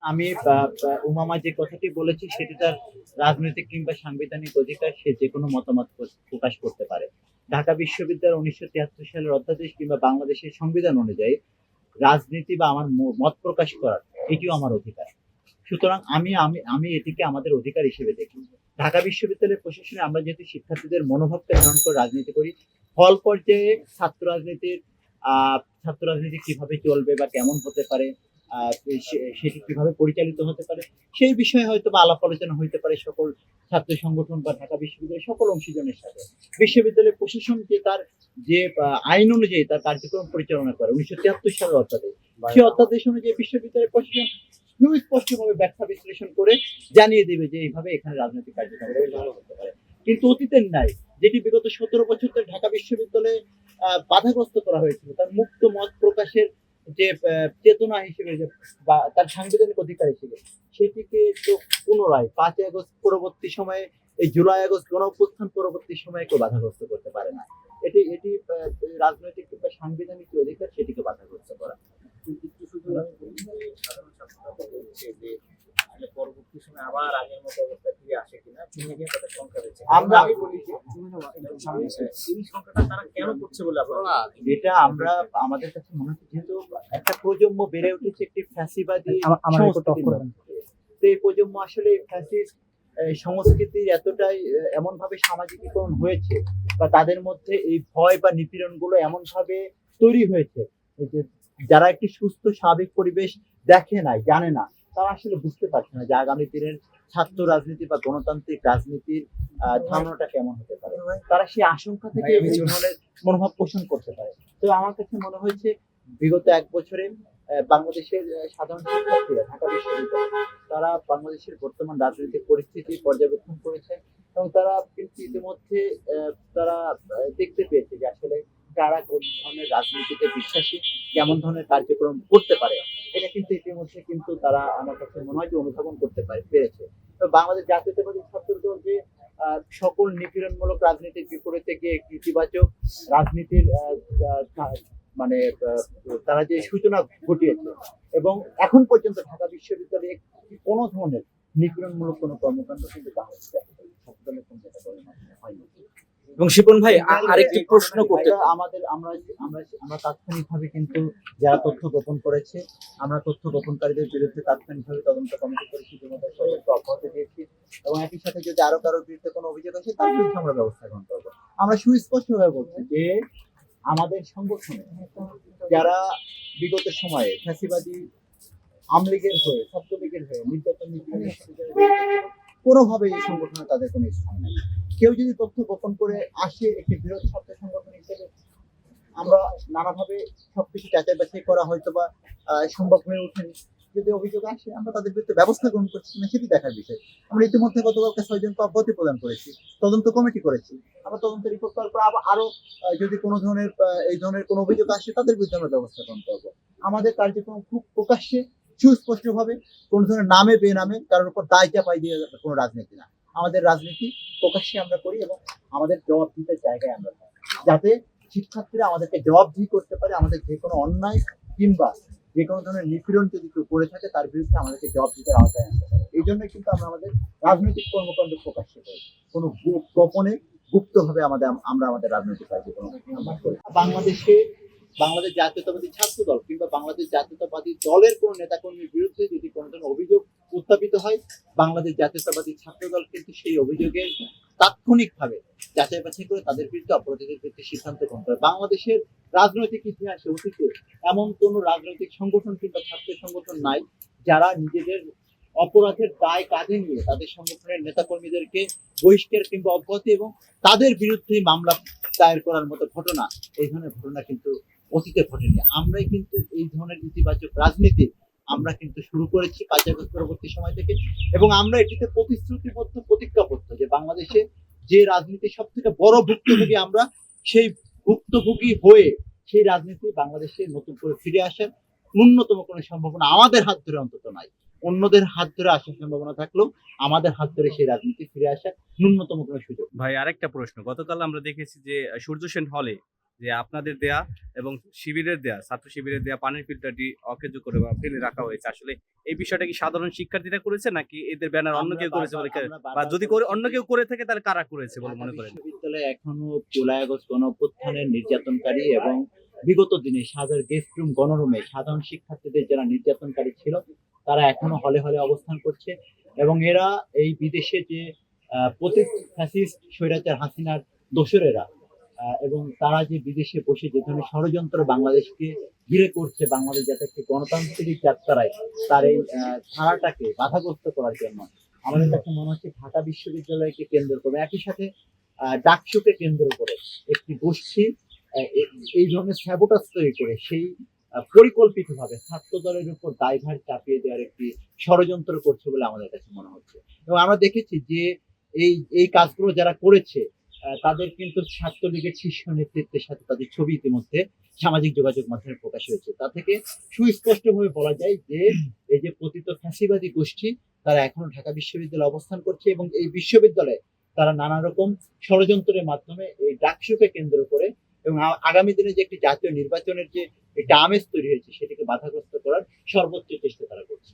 আমি উমামা যে কথাটি বলেছি সেটি তার রাজনৈতিক কিংবা সাংবিধানিক অধিকার, সে যে কোনো মতামত প্রকাশ করতে পারে। ঢাকা বিশ্ববিদ্যালয় 1973 সালের অধ্যাদেশ কিংবা বাংলাদেশের সংবিধান অনুযায়ী রাজনীতি বা আমার মত প্রকাশ করার এটিও আমার অধিকার। সুতরাং আমি আমি আমি এটিকে আমাদের অধিকার হিসেবে দেখি। ঢাকা বিশ্ববিদ্যালয়ের প্রশাসনে আমরা যেহেতু শিক্ষার্থীদের মনোভাবকে ধারণ করে রাজনীতি করি, ফল পর্যায়ে ছাত্র রাজনীতি কিভাবে চলবে বা কেমন হতে পারে, সেটি কিভাবে পরিচালিত হতে পারে, সেই বিষয়ে হয়তো বা আলাপ আলোচনা হইতে পারে সকল ছাত্র সংগঠন বা ঢাকা বিশ্ববিদ্যালয়ের সকল অংশীজনের সাথে। বিশ্ববিদ্যালয়ের প্রশাসন যে আইন অনুযায়ী তার কার্যক্রম পরিচালনা করে 1973 সালের অধ্যাদেশ, সেই অধ্যাদেশ অনুযায়ী বিশ্ববিদ্যালয়ের প্রশাসন সুস্পষ্টভাবে ব্যাখ্যা বিশ্লেষণ করে জানিয়ে দেবে যে এইভাবে এখানে রাজনৈতিক কার্যক্রম পরিচালনা করতে পারে। কিন্তু অতীতের নাই, যেটি বিগত 17 বছর ধরে ঢাকা বিশ্ববিদ্যালয়ে বাধাগ্রস্ত করা হয়েছিল, তার মুক্ত মত প্রকাশের যে চেতনা হিসেবে বা তার সাংবিধানিক অধিকার হিসেবে, সেটিকে তো পুনরায় 5 আগস্ট পরবর্তী সময়ে, এই জুলাই আগস্ট গণ অভ্যুত্থান পরবর্তী সময়ে কেউ বাধাগ্রস্ত করতে পারে না। এটি এটি রাজনৈতিক কিংবা সাংবিধানিক যে অধিকার, সেটিকে বাধাগ্রস্ত করা। সাধারণ ছাত্ররা বলছে যে পরবর্তী সময় আবার আগের মতো অবস্থা ফিরে আসে কিনা, তাদের সংখ্যা রয়েছে। আমি বলি যে এই সংখ্যাটা তারা কেন করছে বলে আপনারা, এটা আমরা আমাদের কাছে মনে হচ্ছে, যেহেতু একটা প্রজন্ম বেড়ে উঠেছে একটি ফ্যাসিবাদী সংস্কৃতির মধ্যে। তো এই প্রজন্ম আসলে ফ্যাসিস্ট সংস্কৃতির এতটাই এমন ভাবে সামাজিকীকরণ হয়েছে, বা তাদের মধ্যে এই ভয় বা নিপীড়ন গুলো এমন ভাবে তৈরি হয়েছে যে যারা একটি সুস্থ স্বাভাবিক পরিবেশ দেখে নাই, জানে না, তারা আসলে বুঝতে পারছে না যে আগামী দিনের ছাত্র রাজনীতি বা গণতান্ত্রিক রাজনীতির ধারণাটা কেমন হতে পারে। তারা সেই আশঙ্কা থেকে এই ধরনের মনোভাব পোষণ করতে পারে। তো আমার কাছে মনে হয়েছে বিগত 1 বছরে বাংলাদেশের সাধারণ শিক্ষার্থীরা ঢাকা বিশ্ববিদ্যালয়, তারা বাংলাদেশের বর্তমান রাজনৈতিক পরিস্থিতি পর্যবেক্ষণ করেছে, এবং তারা কিন্তু ইতিমধ্যে তারা দেখতে পেয়েছে যে আসলে কারা কোন ধরনের রাজনীতিতে বিশ্বাসী, কেমন ধরনের কার্যক্রম করতে পারে। এটা কিন্তু ইতিমধ্যে কিন্তু তারা আমার কাছে মনে হয় যে অনুধাবন করতে পেরেছে। তো বাংলাদেশ জাতীয়তাবাদী ছাত্র দল যে সকল নিপীড়নমূলক রাজনীতির বিপরীতে গিয়ে ইতিবাচক রাজনীতির মানে তারা যে সূচনা ঘটিয়েছে, এবং এখন পর্যন্ত ঢাকা বিশ্ববিদ্যালয়ে কোনো ধরনের নিপীড়নমূলক কোনো কর্মকাণ্ড কিন্তু বাংলাদেশ জাতীয়তাবাদী ছাত্র দলের হয়নি। এবং শিপন ভাই আরেকটি প্রশ্ন করতে, আমাদের আমরা আমরা আমরা তাৎক্ষণিকভাবে কিন্তু যারা তথ্য গোপন করেছে, আমরা তথ্য গোপনকারীদের বিরুদ্ধে তাৎক্ষণিকভাবে তদন্ত কমিটি করেছি, ইতিমধ্যে সবাইকে অব্যাহতি দিয়েছি, এবং একই সাথে যদি আরো কারোর বিরুদ্ধে কোনো অভিযোগ আসে তার বিরুদ্ধে আমরা ব্যবস্থা গ্রহণ করবো। আমরা সুস্পষ্টভাবে বলছি যে আমাদের সংগঠনে যারা বিগত সময়ে ফ্যাসিবাদী আমলীগের হয়ে, ছাত্রলীগের হয়ে নির্যাতন কোনোভাবে এই সংগঠনে তাদের কোনো স্থান নেই। কেউ যদি তথ্য গোপন করে আসে একটি বৃহৎ ছাত্র সংগঠন হিসেবে, আমরা নানাভাবে সবকিছু যাচাই বাছাই করা হয়তো বা সম্ভব হয়ে ওঠেনি। যদি অভিযোগ আসে, আমরা তাদের বিরুদ্ধে ব্যবস্থা গ্রহণ করছি না সেটি দেখার বিষয়। আমরা ইতিমধ্যে গতকালকে 6 জনকে অব্যাহতি প্রদান করেছি, তদন্ত কমিটি করেছি। আমরা তদন্ত রিপোর্ট করার পর আরো যদি কোনো ধরনের এই ধরনের কোনো অভিযোগ আসে, তাদের বিরুদ্ধে আমরা ব্যবস্থা গ্রহণ করবো। আমাদের কার্যক্রম খুব প্রকাশ্যে সুস্পষ্টভাবে, কোন ধরনের নামে বেনামে কারোর উপর দায় চাপাই দিয়ে কোনো রাজনীতি না। আমাদের রাজনীতি প্রকাশ্যে আমরা করি, এবং আমাদের জবাবদিহিতার জায়গায় আমরা থাকি, যাতে শিক্ষার্থীরা আমাদেরকে জবাবদিহি করতে পারে। আমাদের যে কোনো অন্যায় কিংবা যে কোনো ধরনের নিপীড়ন যদি কেউ করে থাকে, তার বিরুদ্ধে আমাদেরকে জবাবদিহিতার আওতায় আনতে পারে। এই জন্য কিন্তু আমরা আমাদের রাজনৈতিক কর্মকাণ্ড প্রকাশ্যে করি, কোনো গোপনে গুপ্তভাবে আমরা আমাদের রাজনৈতিক কার্যক্রম করি। বাংলাদেশ জাতীয়তাবাদী ছাত্র দল কিংবা বাংলাদেশ জাতীয়তাবাদী দলের কোন নেতাকর্মীর বিরুদ্ধে যদি কোনো ধরনের অভিযোগ উত্থাপিত হয়, বাংলাদেশ জাতীয়তাবাদী ছাত্র দল কিন্তু সেই অভিযোগের তাৎক্ষণিকভাবে যাচাই বাছাই করে তাদের বিরুদ্ধে অপরাধীদের বিরুদ্ধে সিদ্ধান্ত গ্রহণ করে। বাংলাদেশের রাজনৈতিক ইতিহাসে অতীতে এমন কোন রাজনৈতিক সংগঠন কিংবা ছাত্র সংগঠন নাই যারা নিজেদের অপরাধের দায় কাঁধে নিয়ে তাদের সংগঠনের নেতাকর্মীদেরকে বহিষ্কার কিংবা অব্যাহতি এবং তাদের বিরুদ্ধে মামলা দায়ের করার মতো ঘটনা, এই ধরনের ঘটনা কিন্তু অতীতে ঘটেনি। আমরাই কিন্তু এই ধরনের ইতিবাচক রাজনীতি আমরা কিন্তু শুরু করেছি 5 আগস্ট পরবর্তী সময় থেকে, এবং আমরা এটিতে প্রতিশ্রুতিবদ্ধ, প্রতিজ্ঞাবদ্ধ যে বাংলাদেশে যে রাজনীতি সব থেকে বড় ভুক্তভোগী আমরা, সেই ভুক্তভোগী হয়ে সেই রাজনীতি বাংলাদেশে নতুন করে ফিরে আসার ন্যূনতম কোনো সম্ভাবনা আমাদের হাত ধরে অন্তত নাই। অন্যদের হাত ধরে আসার সম্ভাবনা থাকলেও আমাদের হাত ধরে সেই রাজনীতি ফিরে আসার ন্যূনতম কোনো সুযোগ। ভাই আরেকটা প্রশ্ন, গতকাল আমরা দেখেছি যে সূর্য সেন হলে যে আপনাদের দেয়া এবং শিবিরের দেয়া ছাত্র শিবিরের দেয়া পানির ফিল্টারটি অকেজো করে বা ফেলে রাখা হয়েছে, আসলে এই বিষয়টা কি সাধারণ শিক্ষার্থীরা করেছে নাকি এদের ব্যানার অন্য কেউ করেছে বলে বা যদি করে অন্য কেউ করে থাকে তাহলে কারা করেছে বলে মনে করেন? বিশ্ববিদ্যালয়ে এখনো জুলাই আগস্ট গণ অভ্যুত্থানের নির্যাতনকারী এবং বিগত দিনে সাজার গেস্ট রুম গণরুমে সাধারণ শিক্ষার্থীদের যারা নির্যাতনকারী ছিল তারা এখনো হলে হলে অবস্থান করছে এবং এরা এই বিদেশে যে ফ্যাসিস্ট স্বৈরাচার হাসিনার দোসরেরা এবং তারা যে বিদেশে বসে যে ধরনের ষড়যন্ত্র বাংলাদেশকে ঘিরে করছে, বাংলাদেশ যাতে একটি গণতান্ত্রিক যাত্রায় তার এই ধারাটাকে বাধাগ্রস্ত করার জন্য আমাদের কাছে মনে হচ্ছে ঢাকা বিশ্ববিদ্যালয়কে কেন্দ্র করে একই সাথে ডাকসুকে কেন্দ্র করে একটি গোষ্ঠী এই ধরনের স্যাবোটাজ তৈরি করে সেই পরিকল্পিতভাবে ছাত্র দলের উপর দায়ভার চাপিয়ে দেওয়ার একটি ষড়যন্ত্র করছে বলে আমাদের কাছে মনে হচ্ছে। এবং আমরা দেখেছি যে এই কাজগুলো যারা করেছে তাদের কিন্তু ছাত্রলীগের শীর্ষ নেতৃত্বের সাথে তাদের ছবি ইতিমধ্যে সামাজিক যোগাযোগ মাধ্যমে প্রকাশ হয়েছে। তা থেকে সুস্পষ্টভাবে বলা যায় যে এই যে পতিত ফ্যাসিবাদী গোষ্ঠী তারা এখনো ঢাকা বিশ্ববিদ্যালয়ে অবস্থান করছে এবং এই বিশ্ববিদ্যালয়ে তারা নানা রকম ষড়যন্ত্রের মাধ্যমে এই ডাকসুকে কেন্দ্র করে এবং আগামী দিনে যে একটি জাতীয় নির্বাচনের যে একটা আমেজ তৈরি হয়েছে সেটাকে বাধাগ্রস্ত করার সর্বোচ্চ চেষ্টা তারা করছে।